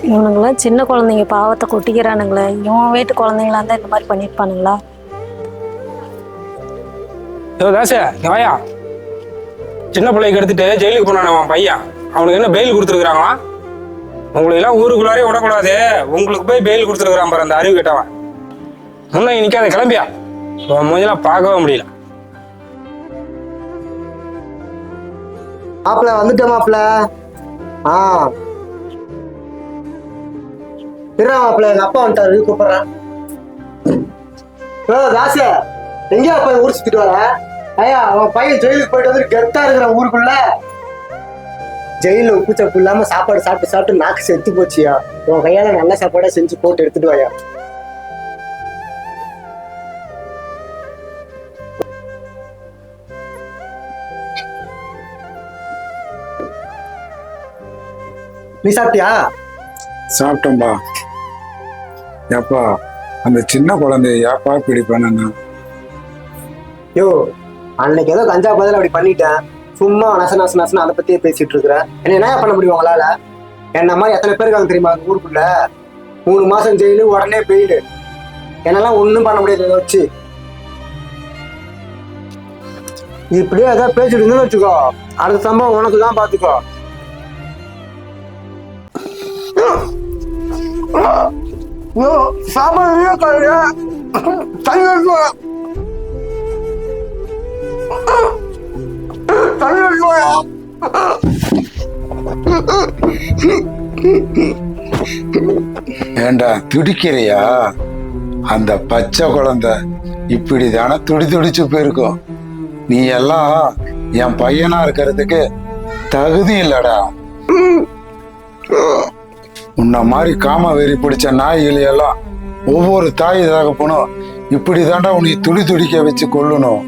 இவனுங்களாம் சின்ன குழந்தைங்க பாவத்தை கொட்டிக்கிறானுங்களே. இவன் வீட்டு குழந்தைங்களா இருந்தா இந்த மாதிரி பண்ணிருப்பானுங்களா? தாசே வாயா. சின்ன பிள்ளைக்கு எடுத்துட்டு ஜெயிலுக்கு போனான் அவன் பையன். அவனுக்கு என்ன பெயில் கொடுத்துருக்காங்களா? உங்களுக்கு எல்லாம் ஊருக்குள்ளாரே விடக்கூடாது, உங்களுக்கு போய் பெயில் கொடுத்துருக்கான் பாரு அந்த அறிவு கேட்டவன். முன்ன நிக்காத, கிளம்பியா. மூஞ்செல்லாம் பார்க்கவே முடியல. மாப்பிள்ள வந்துட்டேன் மாப்பிள்ள. மாப்பிள்ள எங்க அப்பா வந்துட்டாரு, கூப்பிடுறேன். தாச எங்கேயா போய் ஊர் சுத்திட்டு வர? ஐயா அவன் பையன் ஜெயிலுக்கு போயிட்டு வந்து கெத்தா இருக்கிற ஊருக்குள்ள. ஜெயில உப்பு சப்பு இல்லாம சாப்பாடு சாப்பிட்டு சாப்பிட்டு நாக்கு செத்து போச்சியா. உன் கையால நல்ல சாப்பாடா செஞ்சு போட்டு எடுத்துட்டு வாயா. நீ சாப்பிட்டியா? சாப்பிட்டோம்பா. ஏப்பா அந்த சின்ன குழந்தைய ஏப்பா இப்படி பண்ண? யோ அன்னைக்கு ஏதோ கஞ்சா பதில் அப்படி பண்ணிட்டேன். சும்மா நச நச நசன அதை பத்தியே பேசிட்டு இருக்கிறேன். என்ன பண்ண முடியும் உங்களால? என்ன மாதிரி எத்தனை பேர் இருக்காங்க தெரியுமா ஊருக்குள்ள? 3 மாசம் ஜெயிலு, உடனே பெயிலு. என்னெல்லாம் ஒண்ணும் பண்ண முடியாது. இதை வச்சு இப்படியே ஏதாவது பேசிட்டு இருந்தேன்னு வச்சுக்கோ, அடுத்த சம்பவம் உனக்கு தான். பாத்துக்கோ. ஏண்டா துடிக்கிறியா? அந்த பச்சை குழந்தை இப்படிதானே துடிச்சு போயிருக்கும். நீ எல்லாம் என் பையனா இருக்கிறதுக்கு தகுதி இல்லடா. உன்ன மாதிரி காம வெறி பிடிச்ச நாய்கள் எல்லாம் ஒவ்வொரு தாய் தகப்பனும் இப்படிதாண்டா உன்னை துடிக்க வச்சு கொள்ளணும்.